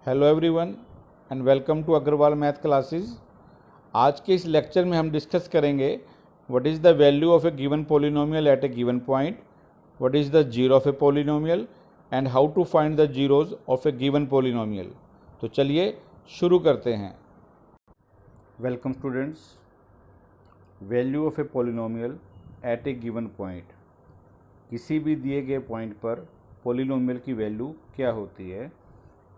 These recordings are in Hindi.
Hello everyone and welcome to Agarwal math classes. आज के इस लेक्चर में हम डिस्कस करेंगे what is the value of a given polynomial at a given point, what is the zero of a polynomial and how to find the zeros of a given polynomial. तो चलिए शुरू करते हैं। Welcome students. Value of a polynomial at a given point, किसी भी दिए गए पॉइंट पर पॉलिनोमियल की वैल्यू क्या होती है।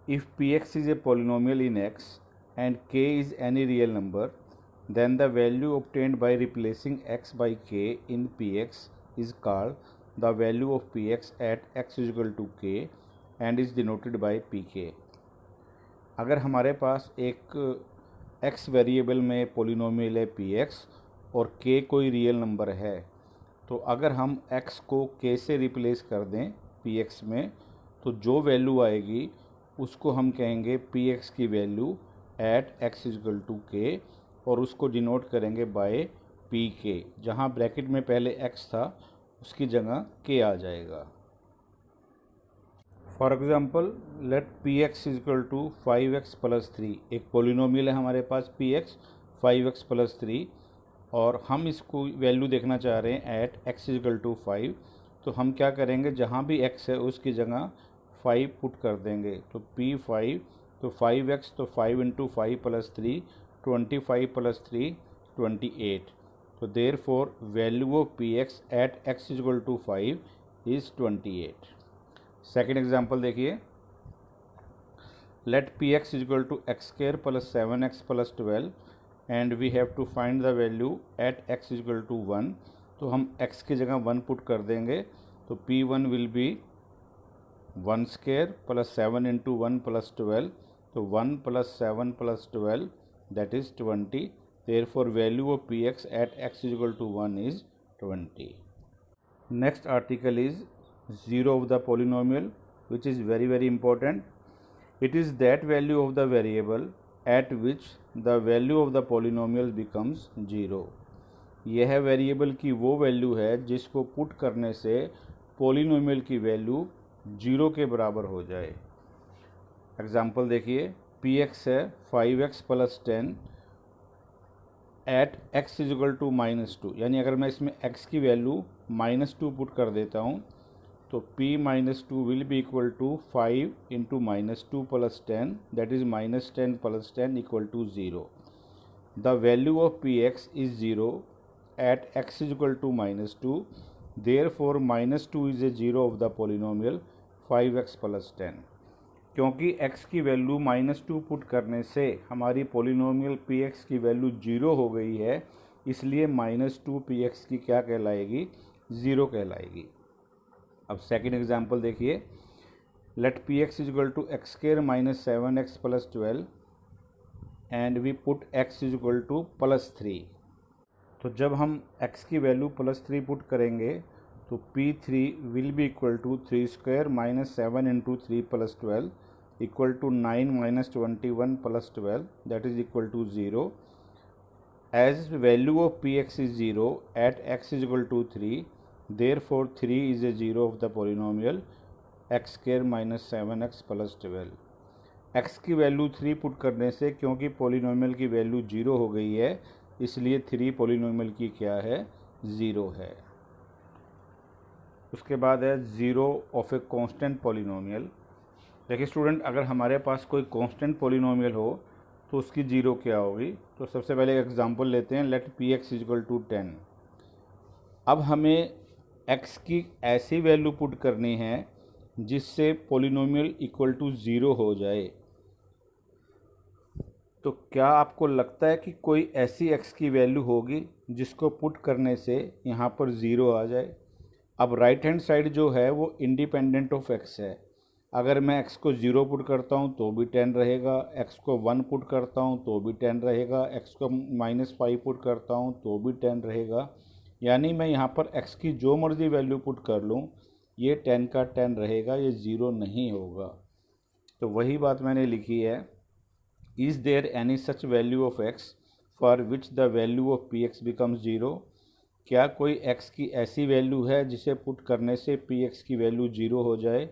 If px is a polynomial in x and k is any real number, then the value obtained by replacing x by k in px is called the value of px at x is equal to k and is denoted by pk। अगर हमारे पास एक x वेरिएबल में पॉलिनोमियल है px और k कोई रियल नंबर है, तो अगर हम x को k से रिप्लेस कर दें px में, तो जो वैल्यू आएगी उसको हम कहेंगे px की value at x is equal to k और उसको डिनोट करेंगे बाय pk। जहाँ ब्रैकेट में पहले x था उसकी जगह k आ जाएगा। For example let px is equal to 5x plus 3। एक पॉलिनोमियल है हमारे पास px 5x प्लस 3 और हम इसको वैल्यू देखना चाह रहे हैं एट x इजकल टू 5। तो हम क्या करेंगे, जहाँ भी x है उसकी जगह 5 पुट कर देंगे। तो P5 तो 5x तो 5 इंटू 5 प्लस 3 25 प्लस 3 28। तो therefore value of Px at x is equal to 5 is 28। Second example देखिए, let Px is equal to x square plus 7x plus 12 and we have to find the value at x is equal to 1। तो हम x की जगह 1 पुट कर देंगे। तो P1 will be 1 square plus 7 into 1 plus 12। तो 1 plus 7 plus 12 that is 20। Therefore value of Px at x is equal to 1 is 20। Next article is zero of the polynomial which is very important. It is that value of the variable at which the value of the polynomial becomes zero. यह वेरिएबल की वो वैल्यू है जिसको पुट करने से पॉलिनोमियल की वैल्यू जीरो के बराबर हो जाए। एग्जाम्पल देखिए, Px है 5x plus 10 at x is equal to -2। यानी अगर मैं इसमें x की वैल्यू -2 पुट कर देता हूँ तो P -2 will be equal to 5 into -2 plus 10 that is -10 plus 10 equal to 0। The value of Px is 0 at x is equal to -2। Therefore -2 is a zero of the polynomial 5x plus 10। क्योंकि x की वैल्यू -2 पुट करने से हमारी पॉलिनोमियल px की वैल्यू 0 हो गई है, इसलिए -2 px की क्या कहलाएगी, 0 कहलाएगी। अब सेकंड एग्जांपल देखिए, let px is equal to x square minus 7x plus 12 and we put x is equal to plus 3। तो जब हम x की वैल्यू प्लस 3 पुट करेंगे तो P3 will be equal to 3 square minus 7 into 3 plus 12 equal to 9 minus 21 plus 12 that is equal to 0। As value of Px is 0 at x is equal to 3, therefore 3 is a zero of the polynomial x square minus 7x plus 12। x की वैल्यू 3 पुट करने से, क्योंकि पॉलिनोमियल की वैल्यू 0 हो गई है, इसलिए 3 पॉलिनोमियल की क्या है, 0 है। उसके बाद है zero of A constant polynomial. देखिए स्टूडेंट, अगर हमारे पास कोई कांस्टेंट पॉलिनोमियल हो तो उसकी ज़ीरो क्या होगी। तो सबसे पहले एक एग्जांपल लेते हैं, लेट Px इजक्वल टू 10। अब हमें x की ऐसी वैल्यू पुट करनी है जिससे पॉलिनोमियल इक्वल टू 0 हो जाए। तो क्या आपको लगता है कि कोई ऐसी x की वैल्यू होगी जिसको पुट करने से यहाँ पर 0 आ जाए। अब राइट हैंड साइड जो है वो इंडिपेंडेंट ऑफ x है। अगर मैं x को 0 पुट करता हूँ तो भी 10 रहेगा, x को 1 पुट करता हूँ तो भी 10 रहेगा, x को -5 पुट करता हूँ तो भी 10 रहेगा। यानी मैं यहाँ पर x की जो मर्जी वैल्यू पुट कर लूँ ये 10 का 10 रहेगा, ये 0 नहीं होगा। तो वही बात मैंने लिखी है, is there any such value of x for which the value of Px becomes 0। क्या कोई x की ऐसी वैल्यू है जिसे पुट करने से Px की वैल्यू 0 हो जाए।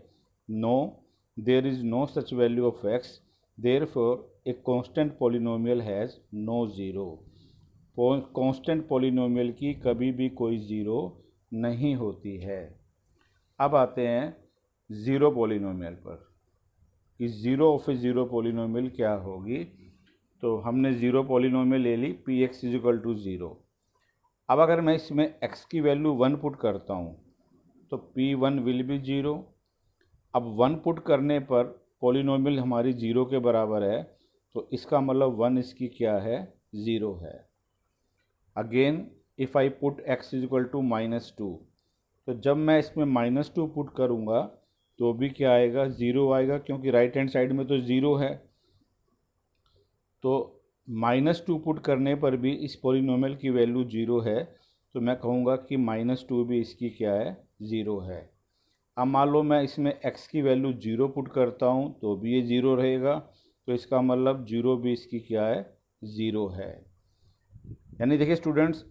No, there is no such value of x therefore a constant polynomial has no zero. Constant polynomial की कभी भी कोई ज़ीरो नहीं होती है। अब आते हैं ज़ीरो पॉलिनोमियल पर कि zero of a zero polynomial क्या होगी। तो हमने ज़ीरो पॉलिनोमियल ले ली P x is equal to zero. अब अगर मैं इसमें x की वैल्यू 1 पुट करता हूँ तो P1 विल बी ज़ीरो। अब 1 पुट करने पर पॉलिनोमियल हमारी ज़ीरो के बराबर है, तो इसका मतलब 1 इसकी क्या है, ज़ीरो है। Again if I put x is equal to -2, तो जब मैं इसमें -2 पुट करूँगा तो भी क्या आएगा, ज़ीरो आएगा, क्योंकि राइट हैंड साइड में तो ज़ीरो है। तो -2 पुट करने पर भी इस पॉलिनोमियल की वैल्यू ज़ीरो है, तो मैं कहूँगा कि -2 भी इसकी क्या है, ज़ीरो है। अब मान लो मैं इसमें x की वैल्यू 0 पुट करता हूँ तो भी ये ज़ीरो रहेगा, तो इसका मतलब 0 भी इसकी क्या है, ज़ीरो है। यानी देखिए स्टूडेंट्स,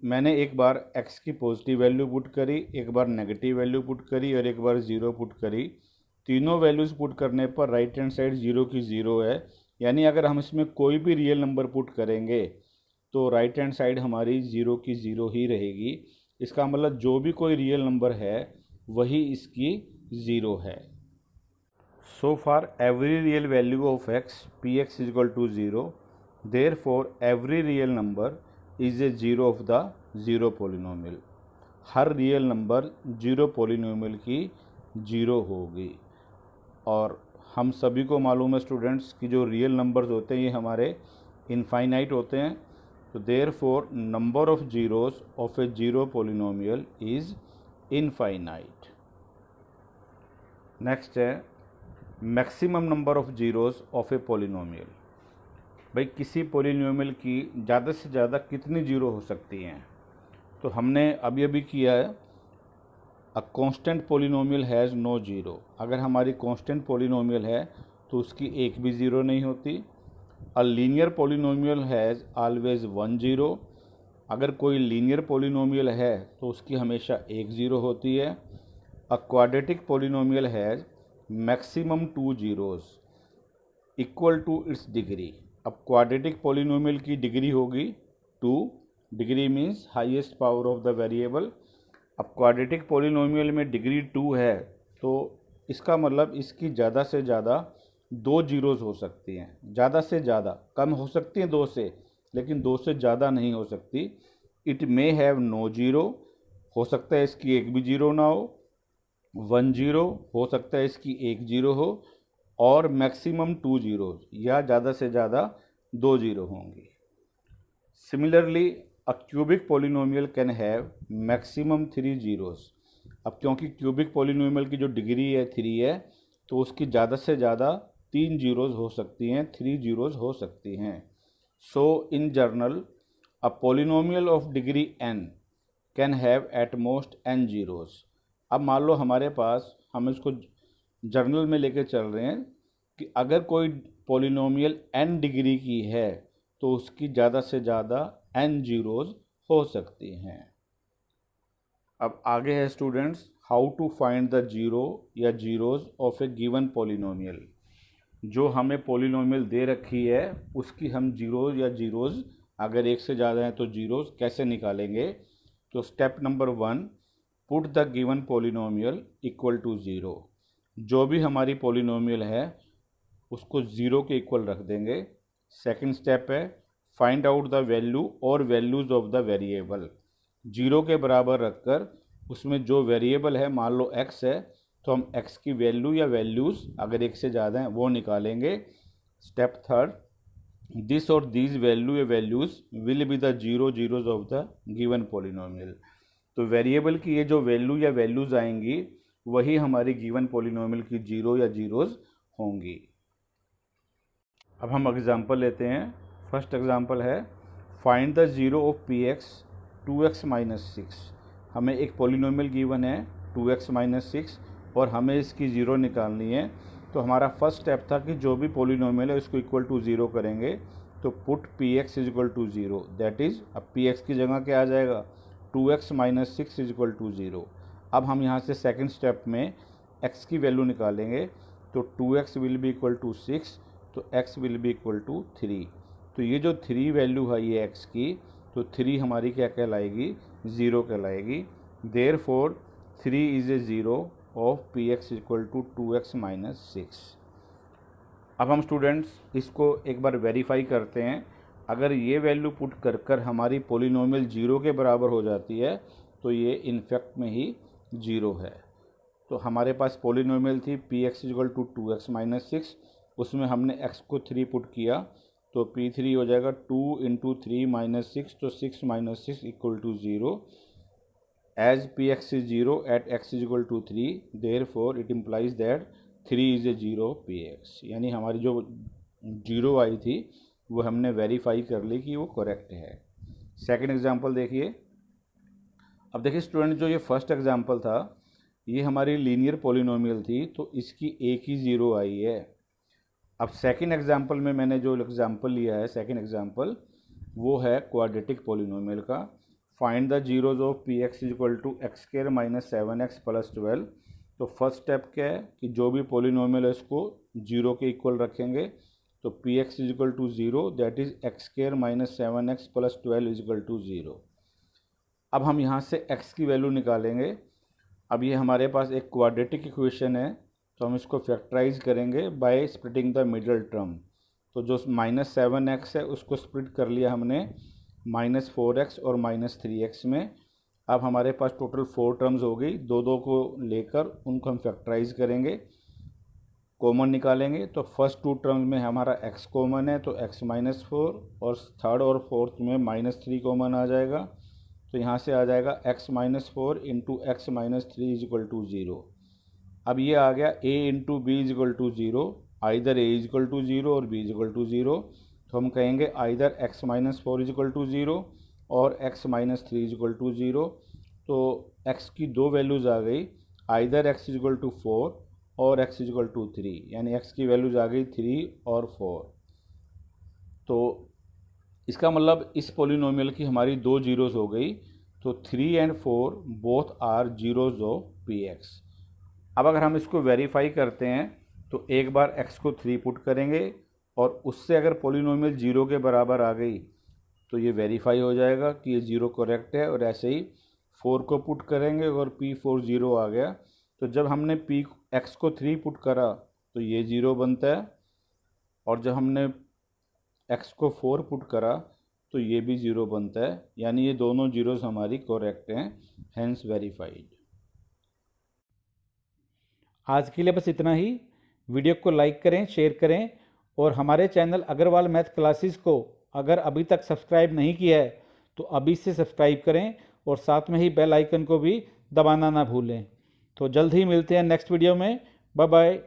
मैंने एक बार x की पॉजिटिव वैल्यू पुट करी, एक बार नेगेटिव वैल्यू पुट करी और एक बार 0 पुट करी। तीनों वैल्यूज़ पुट करने पर राइट हैंड साइड 0 की 0 है। यानी अगर हम इसमें कोई भी रियल नंबर पुट करेंगे तो राइट हैंड साइड हमारी 0 की 0 ही रहेगी। इसका मतलब जो भी कोई रियल नंबर है वही इसकी 0 है। So for every real value of x P x is equal to 0, therefore every real number is a zero of the zero polynomial. हर रियल नंबर ज़ीरो पॉलिनोमियल की 0 होगी। और हम सभी को मालूम है स्टूडेंट्स कि जो रियल नंबर्स होते हैं ये हमारे इनफाइनाइट होते हैं। तो therefore number of zeros of a zero polynomial is infinite. Next है maximum number of zeros of a polynomial. भाई किसी पॉलिनोमियल की ज़्यादा से ज़्यादा कितनी ज़ीरो हो सकती हैं। तो हमने अभी किया है a constant polynomial has no zero. अगर हमारी कांस्टेंट पॉलिनोमियल है तो उसकी एक भी ज़ीरो नहीं होती। A linear polynomial has always 1 zero. अगर कोई लीनियर पॉलिनोमियल है तो उसकी हमेशा एक ज़ीरो होती है। A quadratic polynomial has maximum 2 zeros equal to its degree. अब क्वाड्रेटिक पॉलिनोमियल की डिग्री होगी 2। Degree means highest power of the variable. अब क्वाड्रेटिक पॉलिनोमियल में डिग्री 2 है तो इसका मतलब इसकी ज़्यादा से ज़्यादा 2 जीरोज़ हो सकती हैं। ज़्यादा से ज़्यादा, कम हो सकती हैं 2 से, लेकिन 2 से ज़्यादा नहीं हो सकती। It may have no zero, हो सकता है इसकी एक भी ज़ीरो ना हो। 1 ज़ीरो, हो सकता है इसकी एक ज़ीरो हो। और मैक्सिमम 2 ज़ीरोज़, या ज़्यादा से ज़्यादा 2 ज़ीरो होंगी। Similarly a cubic polynomial can have maximum 3 zeros. अब क्योंकि क्यूबिक पॉलिनोमियल की जो डिग्री है 3 है, तो उसकी ज़्यादा से ज़्यादा 3 ज़ीरोज़ हो सकती हैं, 3 ज़ीरोज़ हो सकती हैं। So in general a polynomial of degree n can have at most n zeros. अब मान लो हमारे पास, हम इसको जर्नल में लेके चल रहे हैं कि अगर कोई पॉलिनोमियल n डिग्री की है तो उसकी ज़्यादा से ज़्यादा n ज़ीरोज़ हो सकती हैं। अब आगे है students, how to find the zero या zeros of a given polynomial. जो हमें पॉलिनोमियल दे रखी है उसकी हम ज़ीरोज़ या ज़ीरोज़, अगर एक से ज़्यादा हैं तो ज़ीरोज़ कैसे निकालेंगे। तो step number 1, put the given polynomial equal to 0। जो भी हमारी पॉलिनोमियल है उसको 0 के इक्वल रख देंगे। सेकंड स्टेप है फाइंड आउट द वैल्यू और वैल्यूज़ ऑफ द वेरिएबल। 0 के बराबर रखकर उसमें जो वेरिएबल है, मान लो x है, तो हम x की वैल्यू या वैल्यूज़ अगर एक से ज़्यादा हैं वो निकालेंगे। स्टेप थर्ड, दिस और दीज वैल्यू या values will be the zero zeros of the given polynomial. तो वेरिएबल की ये जो वैल्यू या वैल्यूज़ आएंगी वही हमारी गिवन पॉलिनोमियल की ज़ीरो या ज़ीरोज़ होंगी। अब हम एग्जांपल लेते हैं। फर्स्ट एग्जांपल है find the zero of P x 2x minus 6। हमें एक पॉलिनोमियल गिवन है 2x माइनस 6 और हमें इसकी ज़ीरो निकालनी है। तो हमारा फर्स्ट स्टेप था कि जो भी पॉलिनोमियल है उसको इक्वल टू 0 करेंगे। तो put P x is equal to 0, that is अब पी एक्स की जगह क्या आ जाएगा, 2x minus 6 is equal to 0। अब हम यहाँ से सेकेंड स्टेप में x की वैल्यू निकालेंगे। तो 2x will be equal to 6, तो x will be equal to 3। तो ये जो 3 वैल्यू है ये x की, तो 3 हमारी क्या कहलाएगी, 0 कहलाएगी। Therefore 3 is a 0 of P x equal to 2x minus 6। अब हम स्टूडेंट्स इसको एक बार वेरीफाई करते हैं। अगर ये वैल्यू पुट कर कर हमारी पोलिनोमियल 0 के बराबर हो जाती है तो ये इनफैक्ट में ही 0 है। तो हमारे पास पोलिनोमियल थी P x equal to 2x minus 6, उसमें हमने x को 3 पुट किया तो P3 हो जाएगा 2 इंटू 3 माइनस 6, तो 6 minus 6 equal to 0। As P x is 0 at x is equal to 3, therefore it implies that 3 is a 0 P x. यानी हमारी जो 0 आई थी वो हमने वेरीफाई कर ली कि वो करेक्ट है। सेकंड एग्जांपल देखिए। अब देखिए स्टूडेंट, जो ये फर्स्ट एग्जांपल था ये हमारी लीनियर पॉलिनोमियल थी, तो इसकी एक ही 0 आई है। अब सेकंड एग्जांपल में मैंने जो एग्जांपल लिया है, सेकंड एग्जांपल वो है क्वाड्रेटिक पॉलिनोमियल का। Find the zeros of P x is equal to x square minus 7x plus 12। तो फर्स्ट स्टेप क्या है कि जो भी पॉलिनोमियल है उसको 0 के इक्वल रखेंगे। तो P x is equal to 0, that is x square minus 7x plus 12 is equal to 0। अब हम यहाँ से x की वैल्यू निकालेंगे। अब ये हमारे पास एक क्वाड्रेटिक इक्वेशन है, तो हम इसको फैक्टराइज करेंगे by splitting the middle term. तो जो माइनस 7x है उसको स्प्लिट कर लिया हमने माइनस 4x और माइनस 3x में। अब हमारे पास टोटल 4 टर्म्स हो गई, दो दो को लेकर उनको हम फैक्टराइज करेंगे, कॉमन निकालेंगे। तो फर्स्ट 2 टर्म्स में हमारा x कॉमन है तो x माइनस 4, और थर्ड और फोर्थ में माइनस 3 कॉमन आ जाएगा। तो यहाँ से आ जाएगा x minus 4 into x minus 3 is equal to 0। अब ये आ गया a into B is equal to 0, either a is equal to 0 और b इज इक्वल टू 0। तो हम कहेंगे either x minus 4 is equal to 0 और x minus 3 is equal to 0। तो x की दो वैल्यूज़ आ गई, either x is equal to 4 और x इज इक्वल टू 3, यानी x की वैल्यूज़ आ गई 3 और 4। तो इसका मतलब इस पॉलिनोमियल की हमारी दो जीरोस हो गई। तो 3 and 4 both are zeros of P x. अब अगर हम इसको वेरीफाई करते हैं तो एक बार x को 3 पुट करेंगे और उससे अगर पॉलिनोमियल 0 के बराबर आ गई तो ये वेरीफाई हो जाएगा कि ये 0 करेक्ट है। और ऐसे ही 4 को पुट करेंगे और P4 0 आ गया। तो जब हमने x को 3 पुट करा तो ये 0 बनता है, और जब हमने x को 4 पुट करा तो ये भी 0 बनता है। यानी ये दोनों जीरोस हमारी करेक्ट हैं, हेंस वेरीफाइड। आज के लिए बस इतना ही। वीडियो को लाइक करें, शेयर करें, और हमारे चैनल अग्रवाल मैथ क्लासेस को अगर अभी तक सब्सक्राइब नहीं किया है तो अभी से सब्सक्राइब करें, और साथ में ही बेल आइकन को भी दबाना ना भूलें। तो जल्द ही मिलते हैं नेक्स्ट वीडियो में। Bye bye.